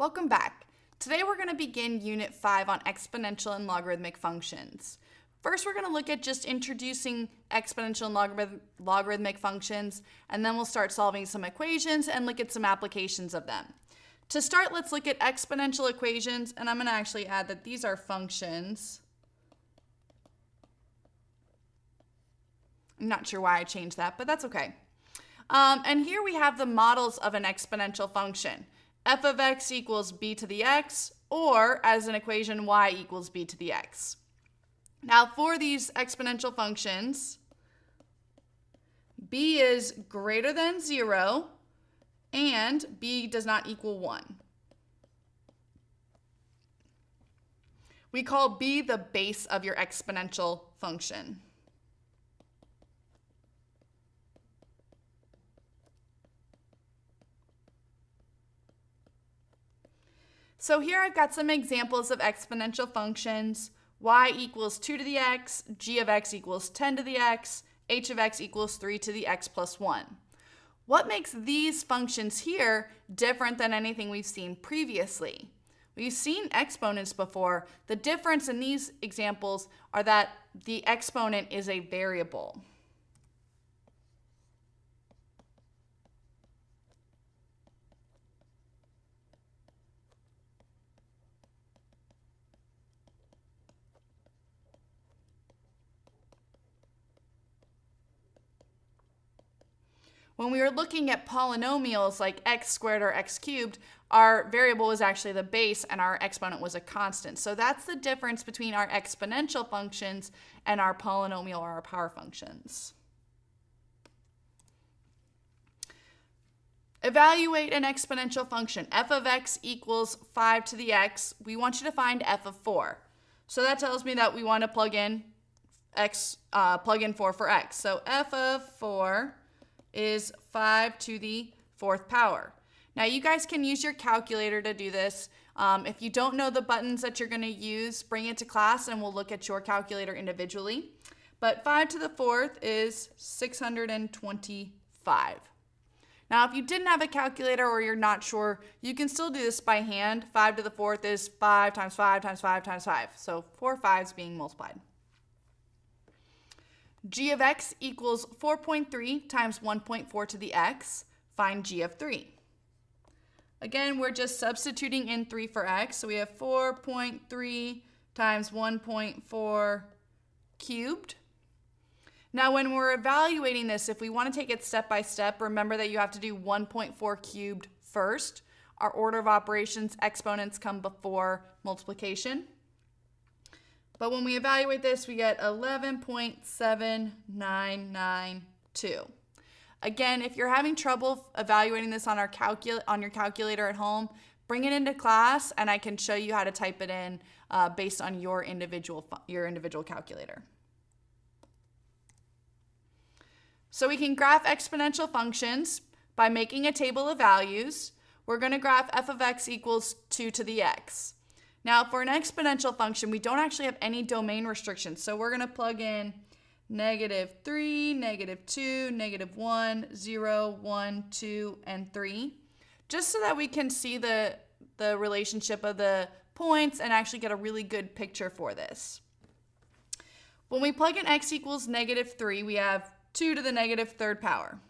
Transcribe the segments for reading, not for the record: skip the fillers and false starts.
Welcome back. Today we're going to begin Unit 5 on exponential and logarithmic functions. First, we're going to look at just introducing exponential and logarithmic functions, and then we'll start solving some equations and look at some applications of them. To start, let's look at exponential equations, and I'm going to actually add that these are functions. I'm not sure why I changed that, but that's okay. And here we have the models of an exponential function. F of x equals b to the x, or as an equation, y equals b to the x. Now for these exponential functions, b is greater than 0 and b does not equal 1. We call b the base of your exponential function. So here I've got some examples of exponential functions. Y equals 2 to the x, g of x equals 10 to the x, h of x equals 3 to the x plus 1. What makes these functions here different than anything we've seen previously? We've seen exponents before. The difference in these examples are that the exponent is a variable. When we were looking at polynomials like x squared or x cubed, our variable was actually the base and our exponent was a constant. So that's the difference between our exponential functions and our polynomial or our power functions. Evaluate an exponential function. F of x equals 5 to the x. We want you to find f of 4. So that tells me that we want to plug in 4 for x. So f of 4 is 5 to the 4th power. Now you guys can use your calculator to do this. If you don't know the buttons that you're going to use, bring it to class and we'll look at your calculator individually. But 5 to the 4th is 625. Now if you didn't have a calculator or you're not sure, you can still do this by hand. 5 to the 4th is 5 times 5 times 5 times 5. So 4 5s being multiplied. G of x equals 4.3 times 1.4 to the x. Find g of 3. Again, we're just substituting in 3 for x. So we have 4.3 times 1.4 cubed. Now when we're evaluating this, if we want to take it step by step, remember that you have to do 1.4 cubed first. Our order of operations, exponents come before multiplication. But when we evaluate this, we get 11.7992. Again, if you're having trouble evaluating this on your calculator at home, bring it into class and I can show you how to type it in based on your individual calculator. So we can graph exponential functions by making a table of values. We're going to graph f of x equals 2 to the x. Now for an exponential function, we don't actually have any domain restrictions. So we're going to plug in -3, -2, -1, 0, 1, 2, and 3, just so that we can see the relationship of the points and actually get a really good picture for this. When we plug in x equals -3, we have 2 to the -3rd power.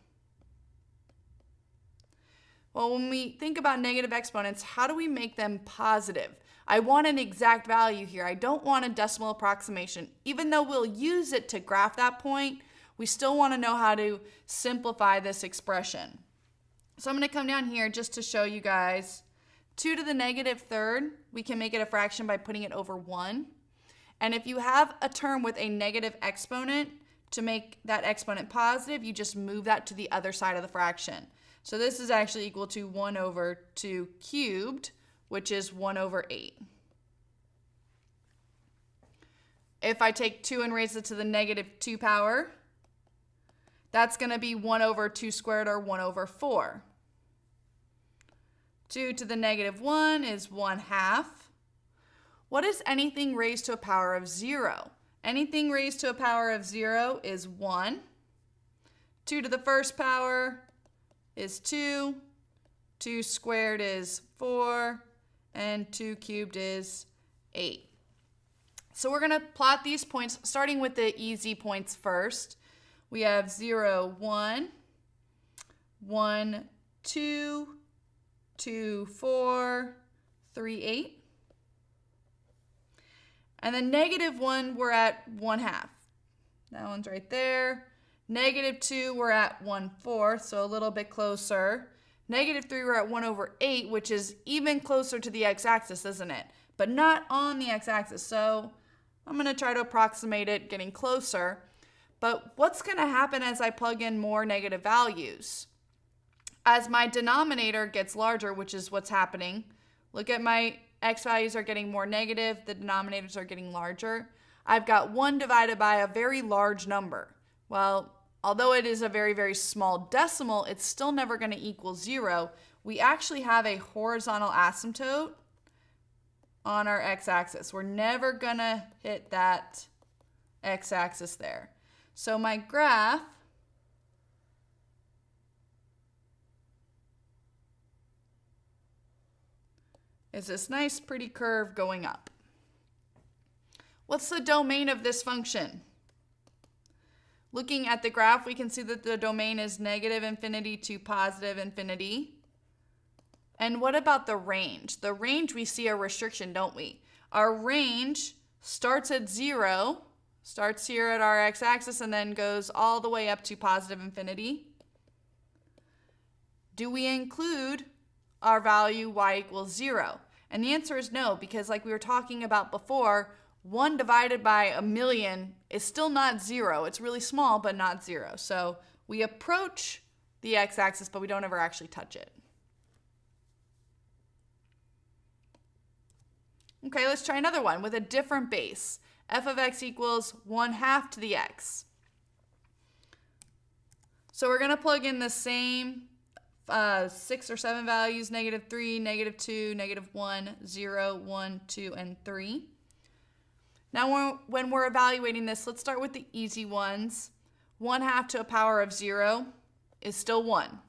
Well, when we think about negative exponents, how do we make them positive? I want an exact value here. I don't want a decimal approximation. Even though we'll use it to graph that point, we still want to know how to simplify this expression. So I'm going to come down here just to show you guys 2 to the -3rd, we can make it a fraction by putting it over 1. And if you have a term with a negative exponent, to make that exponent positive, you just move that to the other side of the fraction. So this is actually equal to 1 over 2 cubed, which is 1 over 8. If I take 2 and raise it to the -2 power, that's going to be 1 over 2 squared, or 1 over 4. 2 to the -1 is 1/2. What is anything raised to a power of 0? Anything raised to a power of 0 is 1. 2 to the 1st power is 2. 2 squared is 4. and 2 cubed is 8. So we're going to plot these points, starting with the easy points first. We have 0, 1, 1, 2, 2, 4, 3, 8. And then -1, we're at 1/2. That one's right there. -2, we're at 1/4, so a little bit closer. -3, we're at 1/8, which is even closer to the x-axis, isn't it? But not on the x-axis, so I'm going to try to approximate it, getting closer. But what's going to happen as I plug in more negative values? As my denominator gets larger, which is what's happening, look at my x values are getting more negative, the denominators are getting larger. I've got 1 divided by a very large number. Well, although it is a very, very small decimal, it's still never going to equal 0. We actually have a horizontal asymptote on our x-axis. We're never going to hit that x-axis there. So my graph is this nice, pretty curve going up. What's the domain of this function? Looking at the graph, we can see that the domain is -infinity to +infinity. And what about the range? The range, we see a restriction, don't we? Our range starts at 0, starts here at our x-axis, and then goes all the way up to +infinity. Do we include our value y = 0? And the answer is no, because like we were talking about before, 1 divided by a million is still not 0. It's really small, but not 0. So we approach the x-axis, but we don't ever actually touch it. Okay, let's try another one with a different base. F of x equals 1/2 to the x. So we're going to plug in the same 6 or 7 values, -3, -2, -1, 0, 1, 2, and 3. Now when we're evaluating this, let's start with the easy ones. 1/2 to a power of 0 is still 1.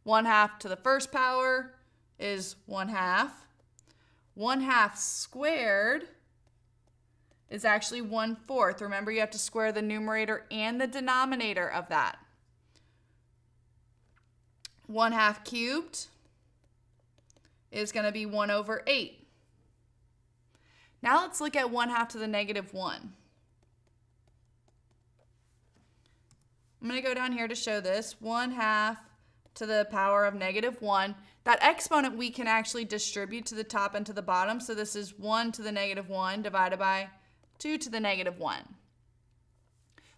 1/2 to the first power is 1/2. 1/2 squared is actually 1/4. Remember, you have to square the numerator and the denominator of that. 1/2 cubed is going to be 1/8. Now let's look at 1/2 to the -1. I'm going to go down here to show this. 1/2 to the power of -1. That exponent we can actually distribute to the top and to the bottom. So this is 1 to the -1 divided by 2 to the -1.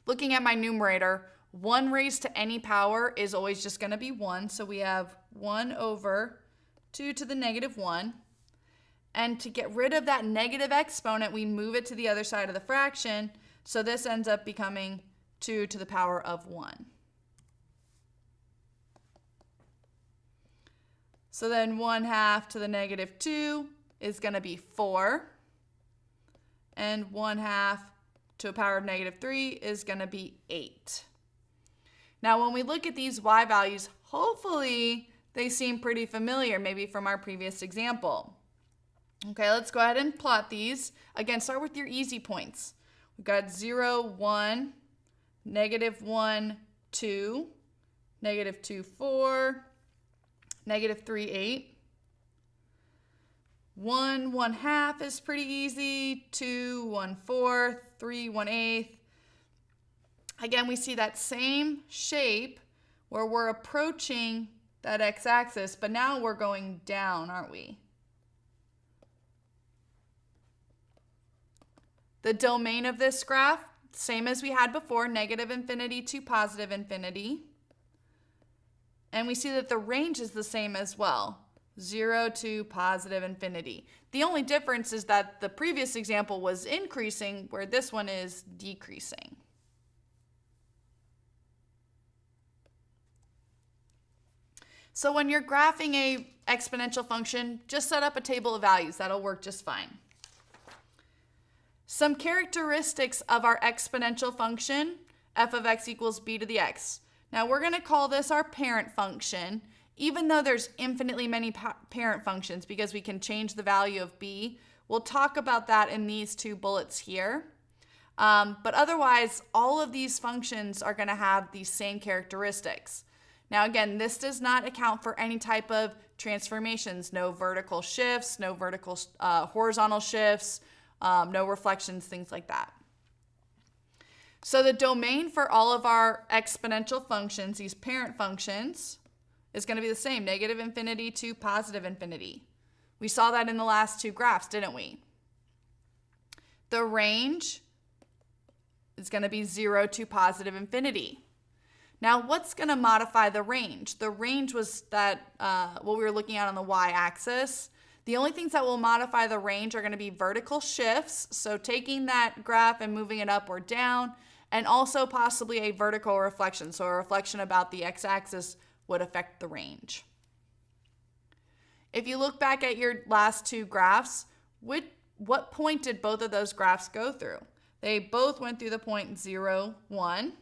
Looking at my numerator, 1 raised to any power is always just going to be 1. So we have 1/2 to the -1. And to get rid of that negative exponent, we move it to the other side of the fraction. So this ends up becoming 2 to the power of 1. So then 1/2 to the -2 is going to be 4. And 1/2 to a power of -3 is going to be 8. Now when we look at these y values, hopefully they seem pretty familiar, maybe from our previous example. Okay, let's go ahead and plot these. Again, start with your easy points. We've got 0, 1, -1, 2, -2, 4, -3, 8. 1, 1/2 is pretty easy. 2, 1/4, 3, 1/8. Again, we see that same shape where we're approaching that x-axis, but now we're going down, aren't we? The domain of this graph, same as we had before, -infinity to +infinity. And we see that the range is the same as well, 0 to +infinity. The only difference is that the previous example was increasing, where this one is decreasing. So when you're graphing a exponential function, just set up a table of values. That'll work just fine. Some characteristics of our exponential function, f of x equals b to the x. Now we're going to call this our parent function. even though there's infinitely many parent functions because we can change the value of b, we'll talk about that in these two bullets here. But otherwise, all of these functions are going to have these same characteristics. Now again, this does not account for any type of transformations, no vertical shifts, no vertical horizontal shifts, no reflections, things like that. So the domain for all of our exponential functions, these parent functions, is going to be the same, negative infinity to positive infinity. We saw that in the last two graphs, didn't we? The range is going to be 0 to positive infinity. Now, what's going to modify the range? The range was that what we were looking at on the y-axis. The only things that will modify the range are going to be vertical shifts, so taking that graph and moving it up or down, and also possibly a vertical reflection, so a reflection about the x-axis would affect the range. If you look back at your last two graphs, what point did both of those graphs go through? They both went through the point 0, 1.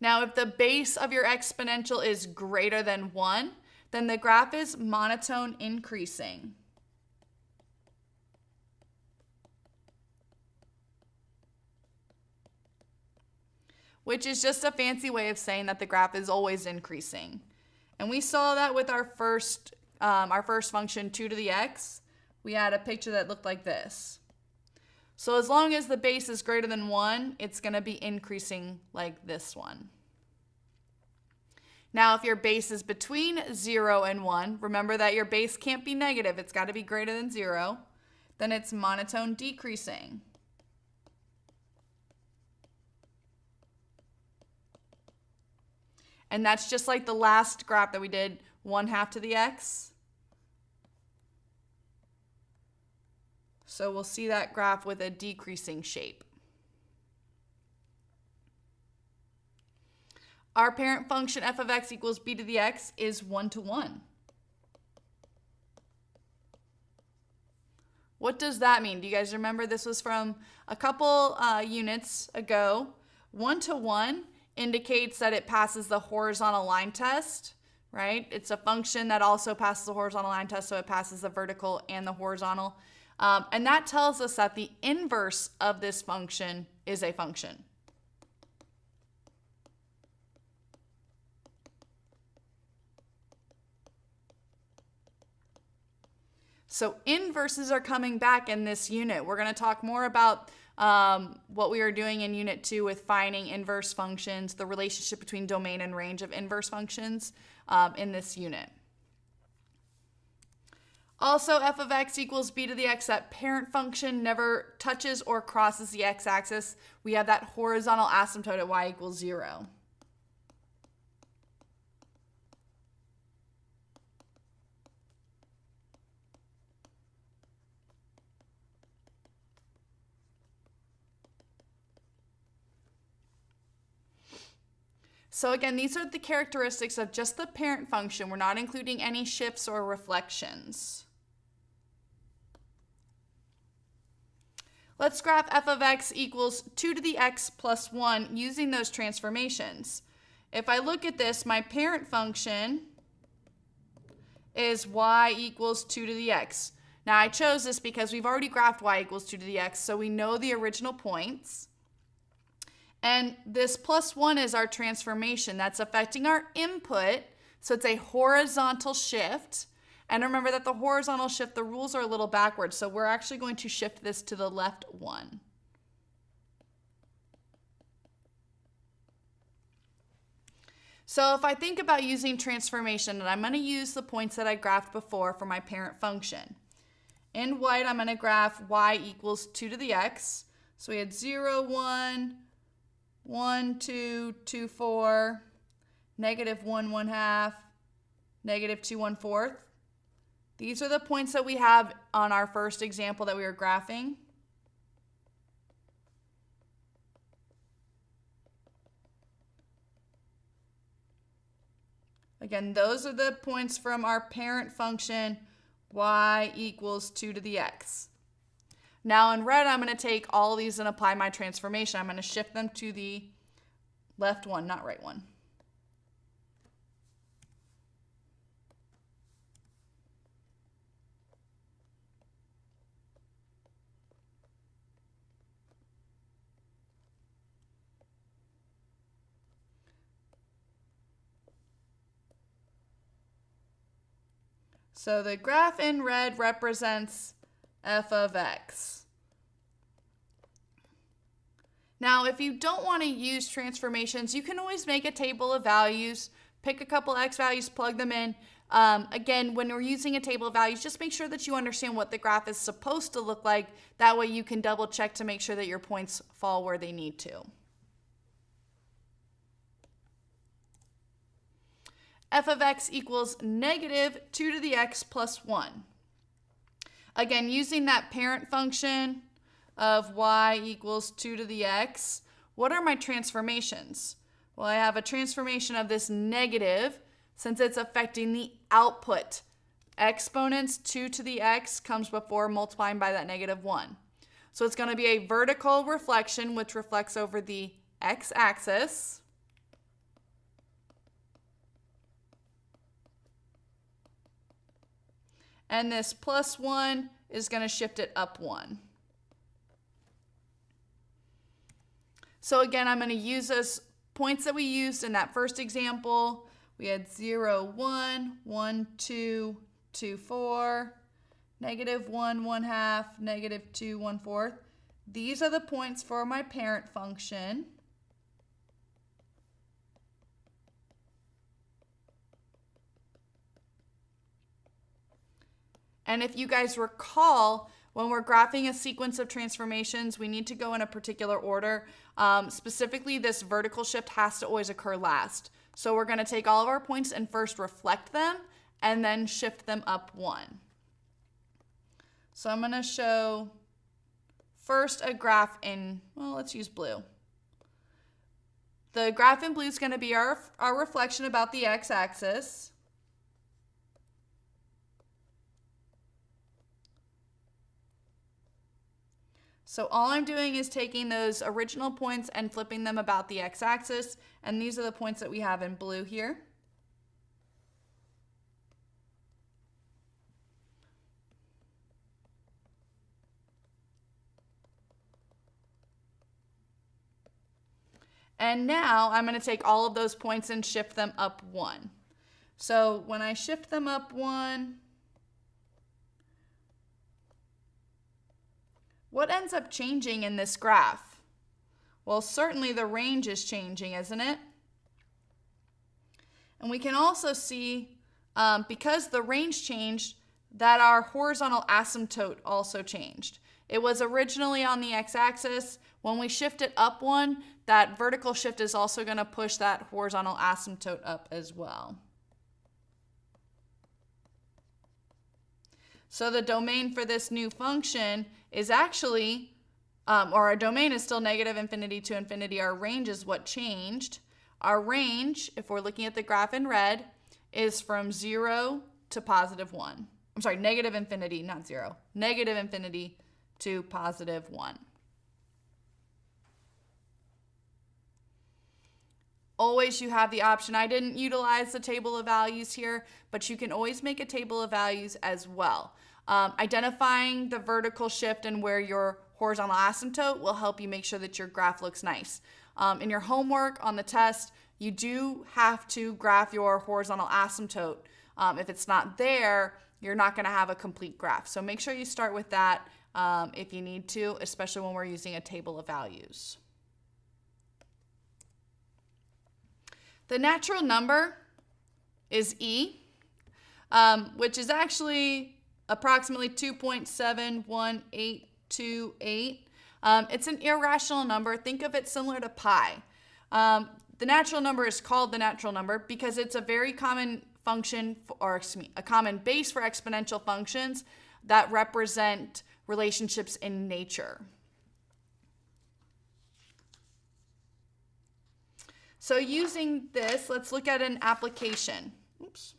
Now, if the base of your exponential is greater than 1, then the graph is monotone increasing. Which is just a fancy way of saying that the graph is always increasing. And we saw that with our first function 2 to the x. We had a picture that looked like this. So as long as the base is greater than 1, it's going to be increasing like this one. Now, if your base is between 0 and 1, remember that your base can't be negative. It's got to be greater than 0. Then it's monotone decreasing. And that's just like the last graph that we did, 1/2 to the x. So we'll see that graph with a decreasing shape. Our parent function f of x equals b to the x is 1 to 1. What does that mean? Do you guys remember this was from a couple units ago? 1 to 1 indicates that it passes the horizontal line test, right? It's a function that also passes the horizontal line test, so it passes the vertical and the horizontal. And that tells us that the inverse of this function is a function. So inverses are coming back in this unit. We're going to talk more about what we are doing in Unit 2 with finding inverse functions, the relationship between domain and range of inverse functions in this unit. Also, f of x equals b to the x, that parent function never touches or crosses the x-axis. We have that horizontal asymptote at y equals 0. So again, these are the characteristics of just the parent function. We're not including any shifts or reflections. Let's graph f of x equals 2 to the x plus 1 using those transformations. If I look at this, my parent function is y equals 2 to the x. Now I chose this because we've already graphed y equals 2 to the x, so we know the original points. And this plus 1 is our transformation. That's affecting our input, so it's a horizontal shift. And remember that the horizontal shift, the rules are a little backwards, so we're actually going to shift this to the left 1. So if I think about using transformation, and I'm going to use the points that I graphed before for my parent function. In white, I'm going to graph y equals 2 to the x. So we had 0, 1, 1, 2, 2, 4, negative 1, 1/2, negative 2, 1/4. These are the points that we have on our first example that we were graphing. Again, those are the points from our parent function, y equals 2 to the x. Now in red, I'm going to take all of these and apply my transformation. I'm going to shift them to the left one, not right one. So the graph in red represents f of x. Now, if you don't want to use transformations, you can always make a table of values, pick a couple x values, plug them in. Again, when we're using a table of values, just make sure that you understand what the graph is supposed to look like. That way you can double check to make sure that your points fall where they need to. F of x equals negative 2 to the x plus 1. Again, using that parent function of y equals 2 to the x, what are my transformations? Well, I have a transformation of this negative since it's affecting the output. Exponents 2 to the x comes before multiplying by that negative 1. So it's going to be a vertical reflection, which reflects over the x-axis. And this plus 1 is going to shift it up 1. So again, I'm going to use those points that we used in that first example. We had 0, 1, 1, 2, 2, 4, negative 1, 1/2, negative 2, 1/4. These are the points for my parent function. And if you guys recall, when we're graphing a sequence of transformations, we need to go in a particular order. Specifically, this vertical shift has to always occur last. So we're going to take all of our points and first reflect them and then shift them up 1. So I'm going to show first a graph in, well, let's use blue. The graph in blue is going to be our reflection about the x-axis. So all I'm doing is taking those original points and flipping them about the x-axis, and these are the points that we have in blue here. And now I'm going to take all of those points and shift them up 1. So when I shift them up 1, what ends up changing in this graph? Well, certainly the range is changing, isn't it? And we can also see, because the range changed, that our horizontal asymptote also changed. It was originally on the x-axis. When we shift it up 1, that vertical shift is also going to push that horizontal asymptote up as well. So the domain for this new function is actually, or our domain is still negative infinity to infinity. Our range is what changed. Our range, if we're looking at the graph in red, is from 0 to positive 1. I'm sorry, negative infinity, not 0. Negative infinity to positive 1. Always you have the option. I didn't utilize the table of values here, but you can always make a table of values as well. Identifying the vertical shift and where your horizontal asymptote will help you make sure that your graph looks nice. In your homework on the test, you do have to graph your horizontal asymptote. If it's not there, you're not going to have a complete graph. So make sure you start with that if you need to, especially when we're using a table of values. The natural number is e, which is actually approximately 2.71828. It's an irrational number. Think of it similar to pi. The natural number is called the natural number because it's a very common function, a common base for exponential functions that represent relationships in nature. So using this, let's look at an application. Oops,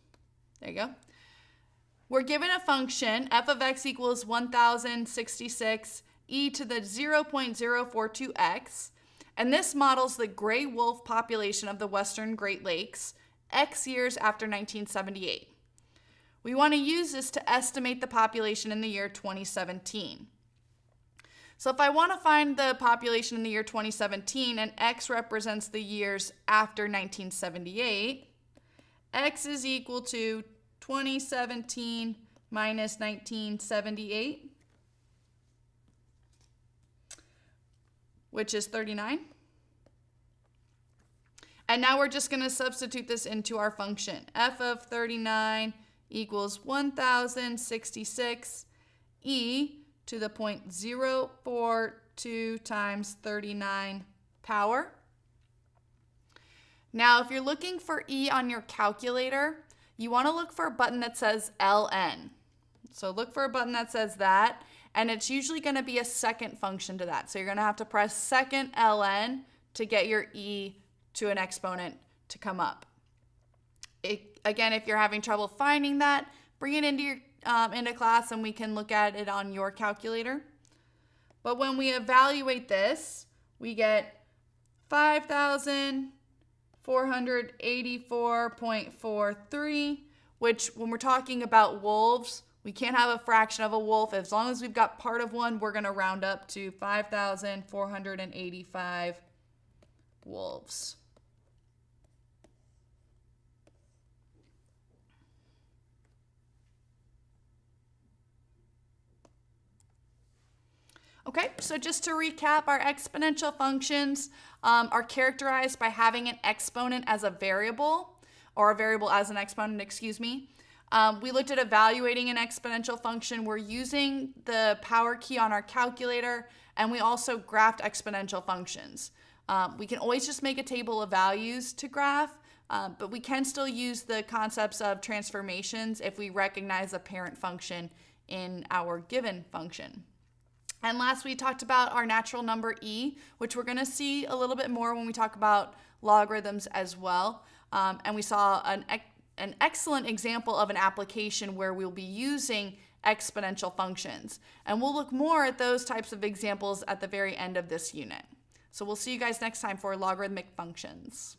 there you go. We're given a function, f of x equals 1066 e to the 0.042x, and this models the gray wolf population of the Western Great Lakes X years after 1978. We want to use this to estimate the population in the year 2017. So if I want to find the population in the year 2017 and X represents the years after 1978, X is equal to 2017 minus 1978, which is 39. And now we're just going to substitute this into our function. F of 39 equals 1066 e to the 0.042 times 39 power. Now, if you're looking for e on your calculator, you want to look for a button that says ln. So look for a button that says that, and it's usually going to be a second function to that. So you're going to have to press second ln to get your e to an exponent to come up. Again, if you're having trouble finding that, bring it into class and we can look at it on your calculator. But when we evaluate this, we get 5,484.43, which when we're talking about wolves, we can't have a fraction of a wolf. As long as we've got part of one, we're going to round up to 5,485 wolves. Okay, so just to recap, our exponential functions are characterized by having an exponent as a variable, or a variable as an exponent, excuse me. We looked at evaluating an exponential function. We're using the power key on our calculator, and we also graphed exponential functions. We can always just make a table of values to graph, but we can still use the concepts of transformations if we recognize a parent function in our given function. And last, we talked about our natural number e, which we're going to see a little bit more when we talk about logarithms as well. And we saw an excellent example of an application where we'll be using exponential functions. And we'll look more at those types of examples at the very end of this unit. So we'll see you guys next time for logarithmic functions.